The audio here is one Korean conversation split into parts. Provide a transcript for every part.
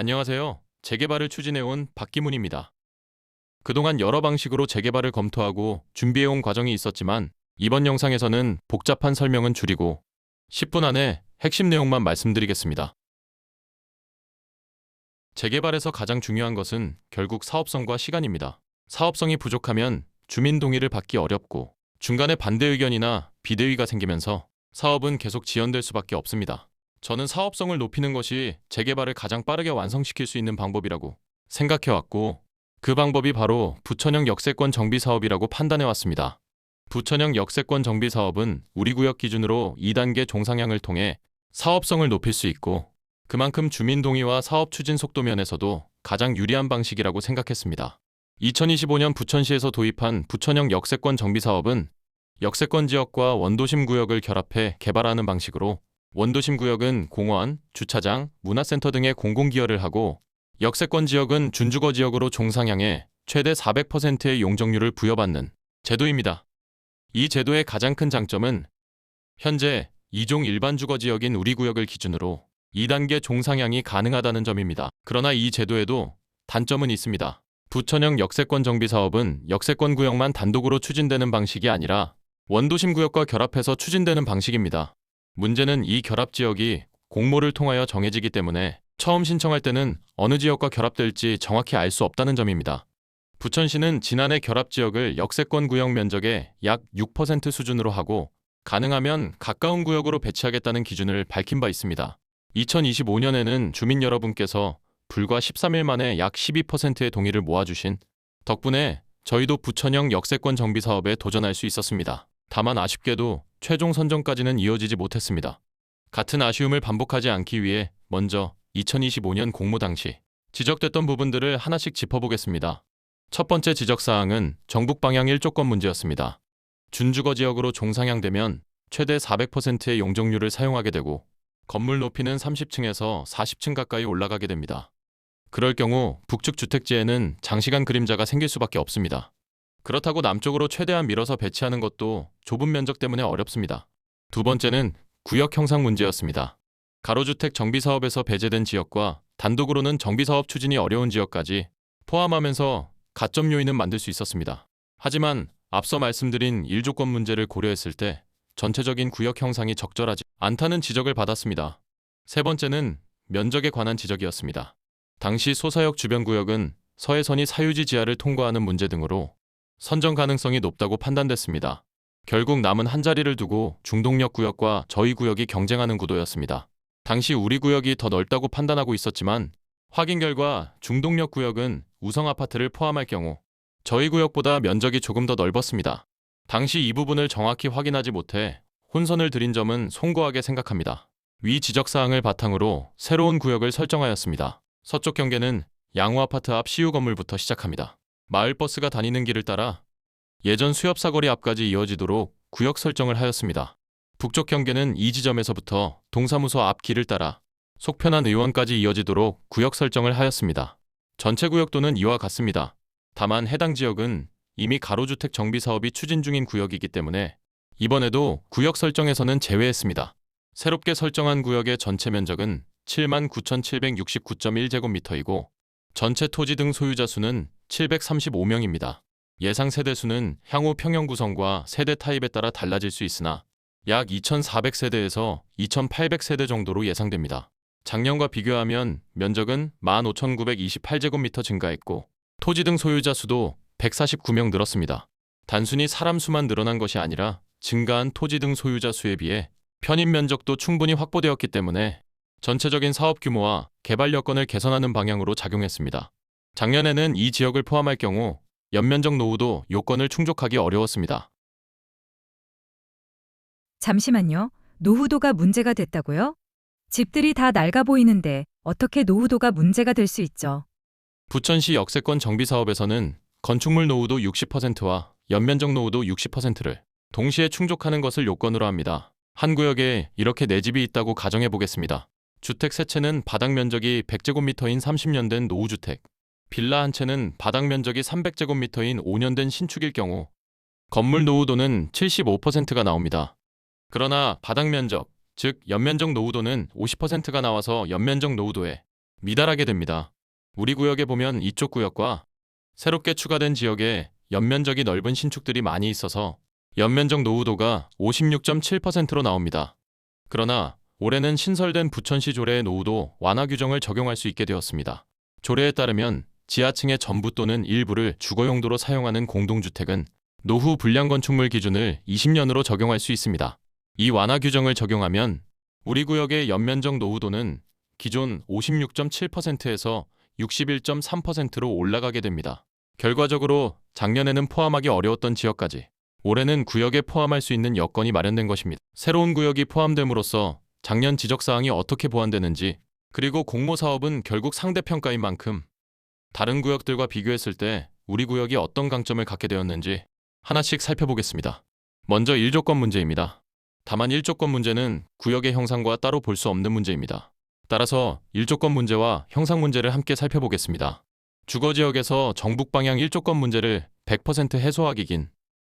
안녕하세요. 재개발을 추진해온 박기문입니다. 그동안 여러 방식으로 재개발을 검토하고 준비해온 과정이 있었지만 이번 영상에서는 복잡한 설명은 줄이고 10분 안에 핵심 내용만 말씀드리겠습니다. 재개발에서 가장 중요한 것은 결국 사업성과 시간입니다. 사업성이 부족하면 주민 동의를 받기 어렵고 중간에 반대 의견이나 비대위가 생기면서 사업은 계속 지연될 수밖에 없습니다. 저는 사업성을 높이는 것이 재개발을 가장 빠르게 완성시킬 수 있는 방법이라고 생각해왔고 그 방법이 바로 부천형 역세권 정비 사업이라고 판단해왔습니다. 부천형 역세권 정비 사업은 우리 구역 기준으로 2단계 종상향을 통해 사업성을 높일 수 있고 그만큼 주민 동의와 사업 추진 속도 면에서도 가장 유리한 방식이라고 생각했습니다. 2025년 부천시에서 도입한 부천형 역세권 정비 사업은 역세권 지역과 원도심 구역을 결합해 개발하는 방식으로 원도심 구역은 공원, 주차장, 문화센터 등의 공공기여를 하고 역세권 지역은 준주거 지역으로 종상향해 최대 400%의 용적률을 부여받는 제도입니다. 이 제도의 가장 큰 장점은 현재 2종 일반 주거 지역인 우리 구역을 기준으로 2단계 종상향이 가능하다는 점입니다. 그러나 이 제도에도 단점은 있습니다. 부천형 역세권 정비 사업은 역세권 구역만 단독으로 추진되는 방식이 아니라 원도심 구역과 결합해서 추진되는 방식입니다. 문제는 이 결합 지역이 공모를 통하여 정해지기 때문에 처음 신청할 때는 어느 지역과 결합될지 정확히 알 수 없다는 점입니다. 부천시는 지난해 결합 지역을 역세권 구역 면적의 약 6% 수준으로 하고 가능하면 가까운 구역으로 배치하겠다는 기준을 밝힌 바 있습니다. 2025년에는 주민 여러분께서 불과 13일 만에 약 12%의 동의를 모아주신 덕분에 저희도 부천형 역세권 정비 사업에 도전할 수 있었습니다. 다만 아쉽게도 최종 선정까지는 이어지지 못했습니다. 같은 아쉬움을 반복하지 않기 위해 먼저 2025년 공모 당시 지적됐던 부분들을 하나씩 짚어보겠습니다. 첫 번째 지적사항은 정북 방향 1조권 문제였습니다. 준주거 지역으로 종상향되면 최대 400%의 용적률을 사용하게 되고 건물 높이는 30층에서 40층 가까이 올라가게 됩니다. 그럴 경우 북측 주택지에는 장시간 그림자가 생길 수밖에 없습니다. 그렇다고 남쪽으로 최대한 밀어서 배치하는 것도 좁은 면적 때문에 어렵습니다. 두 번째는 구역 형상 문제였습니다. 가로주택 정비사업에서 배제된 지역과 단독으로는 정비사업 추진이 어려운 지역까지 포함하면서 가점 요인은 만들 수 있었습니다. 하지만 앞서 말씀드린 1조권 문제를 고려했을 때 전체적인 구역 형상이 적절하지 않다는 지적을 받았습니다. 세 번째는 면적에 관한 지적이었습니다. 당시 소사역 주변 구역은 서해선이 사유지 지하를 통과하는 문제 등으로 선정 가능성이 높다고 판단됐습니다. 결국 남은 한 자리를 두고 중동역 구역과 저희 구역이 경쟁하는 구도였습니다. 당시 우리 구역이 더 넓다고 판단하고 있었지만 확인 결과 중동역 구역은 우성 아파트를 포함할 경우 저희 구역보다 면적이 조금 더 넓었습니다. 당시 이 부분을 정확히 확인하지 못해 혼선을 드린 점은 송구하게 생각합니다. 위 지적사항을 바탕으로 새로운 구역을 설정하였습니다. 서쪽 경계는 양호 아파트 앞 시유 건물부터 시작합니다. 마을버스가 다니는 길을 따라 예전 수협사거리 앞까지 이어지도록 구역 설정을 하였습니다. 북쪽 경계는 이 지점에서부터 동사무소 앞 길을 따라 속편한 의원까지 이어지도록 구역 설정을 하였습니다. 전체 구역도는 이와 같습니다. 다만 해당 지역은 이미 가로주택 정비 사업이 추진 중인 구역이기 때문에 이번에도 구역 설정에서는 제외했습니다. 새롭게 설정한 구역의 전체 면적은 79,769.1제곱미터이고 전체 토지 등 소유자 수는 735명입니다. 예상 세대수는 향후 평형 구성과 세대 타입에 따라 달라질 수 있으나 약 2,400세대에서 2,800세대 정도로 예상됩니다. 작년과 비교하면 면적은 15,928제곱미터 증가했고 토지 등 소유자 수도 149명 늘었습니다. 단순히 사람 수만 늘어난 것이 아니라 증가한 토지 등 소유자 수에 비해 편입 면적도 충분히 확보되었기 때문에 전체적인 사업 규모와 개발 여건을 개선하는 방향으로 작용했습니다. 작년에는 이 지역을 포함할 경우 연면적 노후도 요건을 충족하기 어려웠습니다. 잠시만요. 노후도가 문제가 됐다고요? 집들이 다 낡아 보이는데 어떻게 노후도가 문제가 될 수 있죠? 부천시 역세권 정비 사업에서는 건축물 노후도 60%와 연면적 노후도 60%를 동시에 충족하는 것을 요건으로 합니다. 한 구역에 이렇게 4집이 있다고 가정해 보겠습니다. 주택 세 채는 바닥 면적이 100제곱미터인 30년 된 노후주택, 빌라 한 채는 바닥 면적이 300제곱미터인 5년 된 신축일 경우 건물 노후도는 75%가 나옵니다. 그러나 바닥 면적, 즉 연면적 노후도는 50%가 나와서 연면적 노후도에 미달하게 됩니다. 우리 구역에 보면 이쪽 구역과 새롭게 추가된 지역에 연면적이 넓은 신축들이 많이 있어서 연면적 노후도가 56.7%로 나옵니다. 그러나 올해는 신설된 부천시 조례의 노후도 완화 규정을 적용할 수 있게 되었습니다. 조례에 따르면 지하층의 전부 또는 일부를 주거용도로 사용하는 공동주택은 노후 불량 건축물 기준을 20년으로 적용할 수 있습니다. 이 완화 규정을 적용하면 우리 구역의 연면적 노후도는 기존 56.7%에서 61.3%로 올라가게 됩니다. 결과적으로 작년에는 포함하기 어려웠던 지역까지 올해는 구역에 포함할 수 있는 여건이 마련된 것입니다. 새로운 구역이 포함됨으로써 작년 지적사항이 어떻게 보완되는지, 그리고 공모사업은 결국 상대평가인 만큼 다른 구역들과 비교했을 때 우리 구역이 어떤 강점을 갖게 되었는지 하나씩 살펴보겠습니다. 먼저 1조건 문제입니다. 다만 1조건 문제는 구역의 형상과 따로 볼 수 없는 문제입니다. 따라서 1조건 문제와 형상 문제를 함께 살펴보겠습니다. 주거지역에서 정북 방향 1조건 문제를 100% 해소하기긴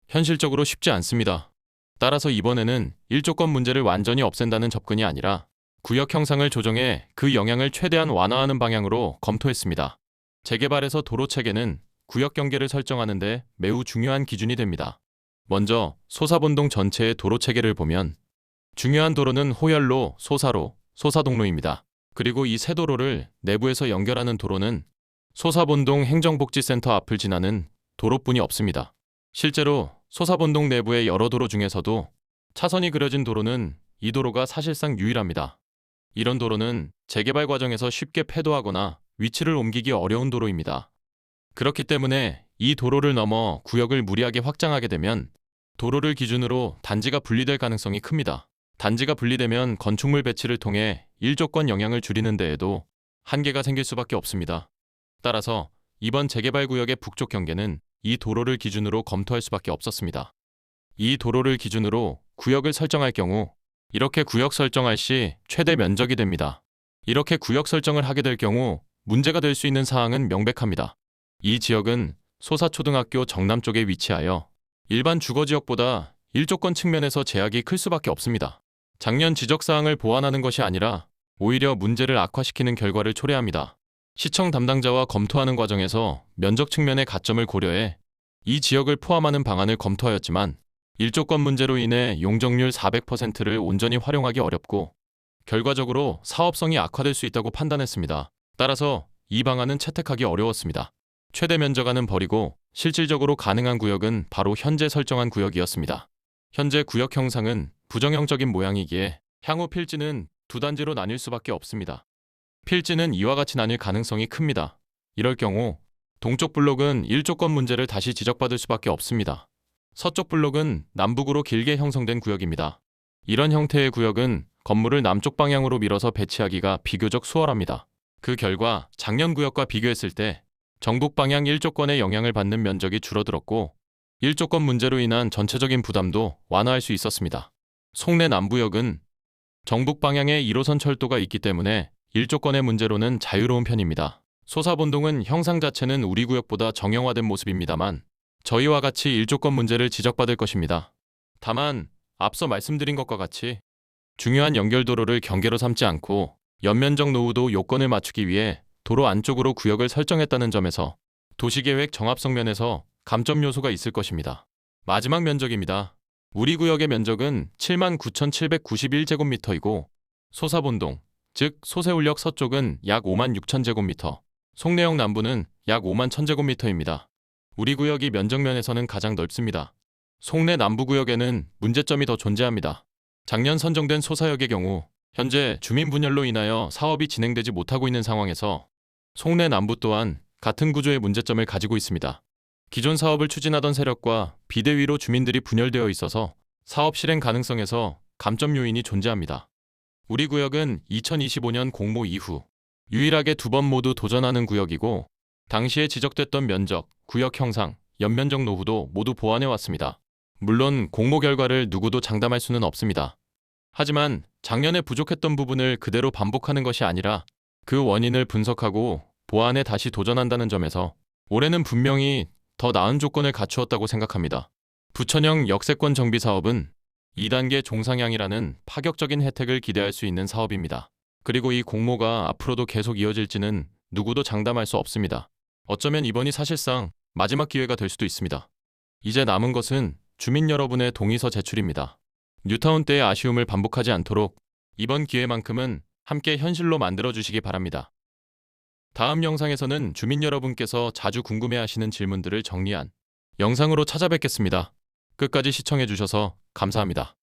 현실적으로 쉽지 않습니다. 따라서 이번에는 1조건 문제를 완전히 없앤다는 접근이 아니라 구역 형상을 조정해 그 영향을 최대한 완화하는 방향으로 검토했습니다. 재개발에서 도로 체계는 구역 경계를 설정하는 데 매우 중요한 기준이 됩니다. 먼저 소사본동 전체의 도로 체계를 보면 중요한 도로는 호열로, 소사로, 소사동로입니다. 그리고 이 세 도로를 내부에서 연결하는 도로는 소사본동 행정복지센터 앞을 지나는 도로뿐이 없습니다. 실제로 소사본동 내부의 여러 도로 중에서도 차선이 그려진 도로는 이 도로가 사실상 유일합니다. 이런 도로는 재개발 과정에서 쉽게 폐도하거나 위치를 옮기기 어려운 도로입니다. 그렇기 때문에 이 도로를 넘어 구역을 무리하게 확장하게 되면 도로를 기준으로 단지가 분리될 가능성이 큽니다. 단지가 분리되면 건축물 배치를 통해 1조건 영향을 줄이는 데에도 한계가 생길 수밖에 없습니다. 따라서 이번 재개발 구역의 북쪽 경계는 이 도로를 기준으로 검토할 수밖에 없었습니다. 이 도로를 기준으로 구역을 설정할 경우 이렇게 구역 설정할 시 최대 면적이 됩니다. 이렇게 구역 설정을 하게 될 경우 문제가 될 수 있는 사항은 명백합니다. 이 지역은 소사초등학교 정남 쪽에 위치하여 일반 주거지역보다 1조건 측면에서 제약이 클 수밖에 없습니다. 작년 지적사항을 보완하는 것이 아니라 오히려 문제를 악화시키는 결과를 초래합니다. 시청 담당자와 검토하는 과정에서 면적 측면의 가점을 고려해 이 지역을 포함하는 방안을 검토하였지만 1조건 문제로 인해 용적률 400%를 온전히 활용하기 어렵고 결과적으로 사업성이 악화될 수 있다고 판단했습니다. 따라서 이 방안은 채택하기 어려웠습니다. 최대 면적안은 버리고 실질적으로 가능한 구역은 바로 현재 설정한 구역이었습니다. 현재 구역 형상은 부정형적인 모양이기에 향후 필지는 두 단지로 나뉠 수밖에 없습니다. 필지는 이와 같이 나뉠 가능성이 큽니다. 이럴 경우 동쪽 블록은 1조건 문제를 다시 지적받을 수밖에 없습니다. 서쪽 블록은 남북으로 길게 형성된 구역입니다. 이런 형태의 구역은 건물을 남쪽 방향으로 밀어서 배치하기가 비교적 수월합니다. 그 결과 작년 구역과 비교했을 때 정북 방향 1조건의 영향을 받는 면적이 줄어들었고 1조건 문제로 인한 전체적인 부담도 완화할 수 있었습니다. 송내 남부역은 정북 방향에 1호선 철도가 있기 때문에 1조건의 문제로는 자유로운 편입니다. 소사본동은 형상 자체는 우리 구역보다 정형화된 모습입니다만 저희와 같이 1조건 문제를 지적받을 것입니다. 다만 앞서 말씀드린 것과 같이 중요한 연결도로를 경계로 삼지 않고 연면적 노후도 요건을 맞추기 위해 도로 안쪽으로 구역을 설정했다는 점에서 도시계획 정합성 면에서 감점 요소가 있을 것입니다. 마지막 면적입니다. 우리 구역의 면적은 79,791제곱미터이고 소사본동, 즉 소세울역 서쪽은 약 56,000제곱미터, 송내역 남부는 약 51,000제곱미터입니다. 우리 구역이 면적면에서는 가장 넓습니다. 송내 남부구역에는 문제점이 더 존재합니다. 작년 선정된 소사역의 경우 현재 주민 분열로 인하여 사업이 진행되지 못하고 있는 상황에서 송내 남부 또한 같은 구조의 문제점을 가지고 있습니다. 기존 사업을 추진하던 세력과 비대위로 주민들이 분열되어 있어서 사업 실행 가능성에서 감점 요인이 존재합니다. 우리 구역은 2025년 공모 이후 유일하게 두 번 모두 도전하는 구역이고 당시에 지적됐던 면적, 구역 형상, 연면적 노후도 모두 보완해왔습니다. 물론 공모 결과를 누구도 장담할 수는 없습니다. 하지만 작년에 부족했던 부분을 그대로 반복하는 것이 아니라 그 원인을 분석하고 보완해 다시 도전한다는 점에서 올해는 분명히 더 나은 조건을 갖추었다고 생각합니다. 부천형 역세권 정비 사업은 2단계 종상향이라는 파격적인 혜택을 기대할 수 있는 사업입니다. 그리고 이 공모가 앞으로도 계속 이어질지는 누구도 장담할 수 없습니다. 어쩌면 이번이 사실상 마지막 기회가 될 수도 있습니다. 이제 남은 것은 주민 여러분의 동의서 제출입니다. 뉴타운 때의 아쉬움을 반복하지 않도록 이번 기회만큼은 함께 현실로 만들어 주시기 바랍니다. 다음 영상에서는 주민 여러분께서 자주 궁금해하시는 질문들을 정리한 영상으로 찾아뵙겠습니다. 끝까지 시청해 주셔서 감사합니다.